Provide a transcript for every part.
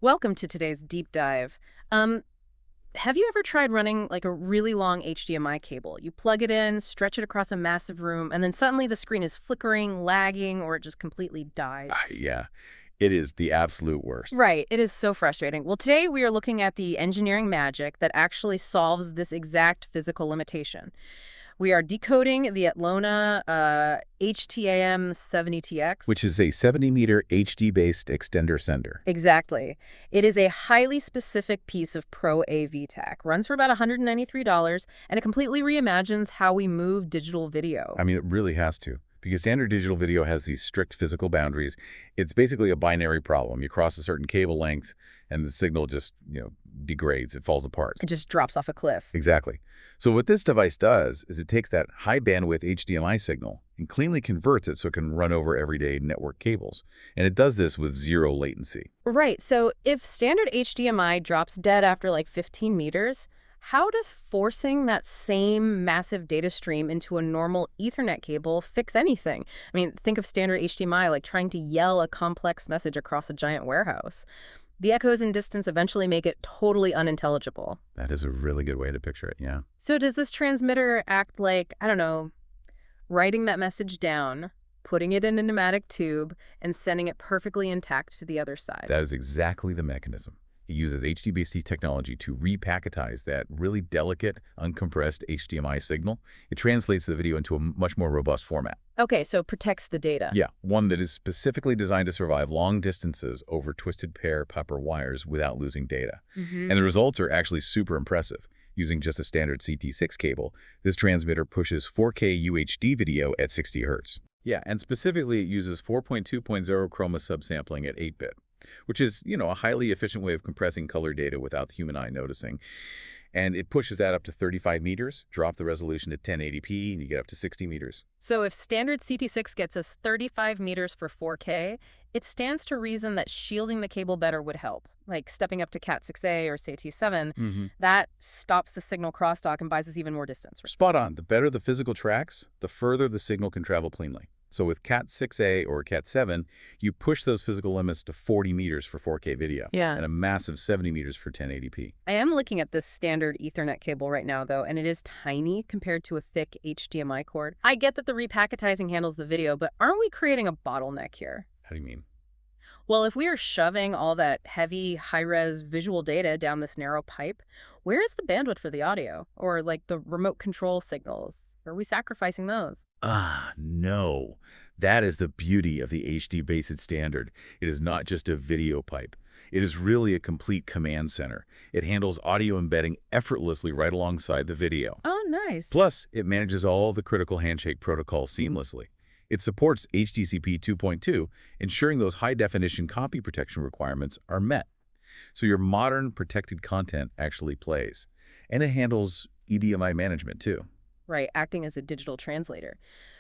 Welcome to today's deep dive. Have you ever tried running like a really long HDMI cable? You plug it in, stretch it across a massive room, and then suddenly the screen is flickering, lagging, or it just completely dies. Yeah, it is the absolute worst. Right, it is so frustrating. Well, today we are looking at the engineering magic that actually solves this exact physical limitation. We are decoding the Atlona HT-AIM-70-TX. Which is a 70-meter HD-based extender sender. Exactly. It is a highly specific piece of pro AV tech. Runs for about $193, and it completely reimagines how we move digital video. I mean, it really has to, because standard digital video has these strict physical boundaries. It's basically a binary problem. You cross a certain cable length, and the signal just, degrades. It falls apart. It just drops off a cliff. Exactly. So what this device does is it takes that high-bandwidth HDMI signal and cleanly converts it so it can run over everyday network cables. And it does this with zero latency. Right. So if standard HDMI drops dead after like 15 meters, how does forcing that same massive data stream into a normal Ethernet cable fix anything? I mean, think of standard HDMI like trying to yell a complex message across a giant warehouse. The echoes and distance eventually make it totally unintelligible. That is a really good way to picture it, yeah. So does this transmitter act like, I don't know, writing that message down, putting it in a pneumatic tube, and sending it perfectly intact to the other side? That is exactly the mechanism. It uses HDBaseT technology to repacketize that really delicate, uncompressed HDMI signal. It translates the video into a much more robust format. Okay, so it protects the data. Yeah, one that is specifically designed to survive long distances over twisted pair copper wires without losing data. And the results are actually super impressive. Using just a standard CT6 cable, this transmitter pushes 4K UHD video at 60 Hz. Yeah, and specifically it uses 4.2.0 chroma subsampling at 8-bit. Which is, a highly efficient way of compressing color data without the human eye noticing. And it pushes that up to 35 meters, drop the resolution to 1080p, and you get up to 60 meters. So if standard CT6 gets us 35 meters for 4K, it stands to reason that shielding the cable better would help. Like stepping up to Cat6A or SAT7, that stops the signal crosstalk and buys us even more distance. Spot on. The better the physical tracks, the further the signal can travel cleanly. So with Cat6A or Cat7, you push those physical limits to 40 meters for 4K video. Yeah. And a massive 70 meters for 1080p. I am looking at this standard Ethernet cable right now, though, and it is tiny compared to a thick HDMI cord. I get that the repacketizing handles the video, but aren't we creating a bottleneck here? How do you mean? Well, if we are shoving all that heavy, high-res visual data down this narrow pipe, where is the bandwidth for the audio? Or, like, the remote control signals? Are we sacrificing those? No. That is the beauty of the HDBaseT standard. It is not just a video pipe. It is really a complete command center. It handles audio embedding effortlessly right alongside the video. Oh, nice. Plus, it manages all the critical handshake protocols seamlessly. It supports HDCP 2.2, ensuring those high-definition copy protection requirements are met. So your modern protected content actually plays. And it handles EDID management, too. Right, acting as a digital translator.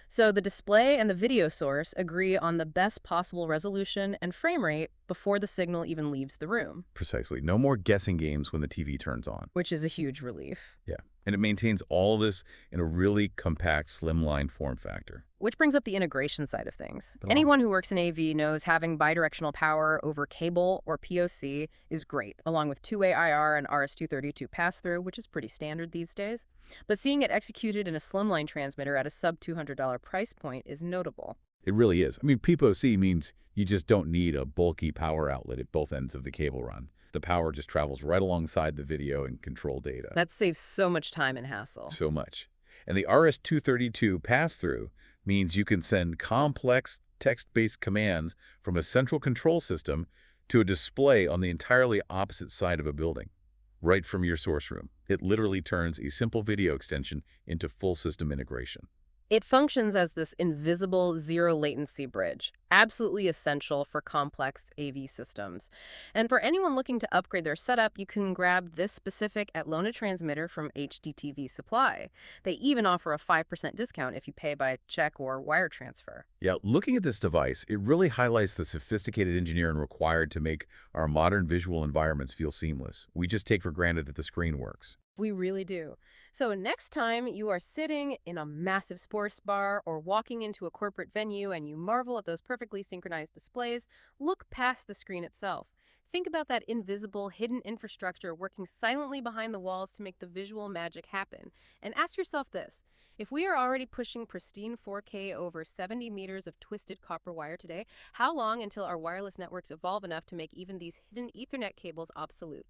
So the display and the video source agree on the best possible resolution and frame rate before the signal even leaves the room. Precisely. No more guessing games when the TV turns on. Which is a huge relief. Yeah. And it maintains all of this in a really compact, slimline form factor. Which brings up the integration side of things. Anyone who works in AV knows having bidirectional power over cable or POC is great, along with two-way IR and RS-232 pass-through, which is pretty standard these days. But seeing it executed in a slimline transmitter at a sub-$200 price point is notable. It really is. I mean, POC means you just don't need a bulky power outlet at both ends of the cable run. The power just travels right alongside the video and control data. That saves so much time and hassle. So much. And the RS-232 pass-through means you can send complex text-based commands from a central control system to a display on the entirely opposite side of a building, right from your source room. It literally turns a simple video extension into full system integration. It functions as this invisible zero-latency bridge, absolutely essential for complex AV systems. And for anyone looking to upgrade their setup, you can grab this specific Atlona transmitter from HDTV Supply. They even offer a 5% discount if you pay by check or wire transfer. Yeah, looking at this device, it really highlights the sophisticated engineering required to make our modern visual environments feel seamless. We just take for granted that the screen works. We really do. So next time you are sitting in a massive sports bar or walking into a corporate venue and you marvel at those perfectly synchronized displays, look past the screen itself. Think about that invisible, hidden infrastructure working silently behind the walls to make the visual magic happen. And ask yourself this: if we are already pushing pristine 4K over 70 meters of twisted copper wire today, how long until our wireless networks evolve enough to make even these hidden Ethernet cables obsolete?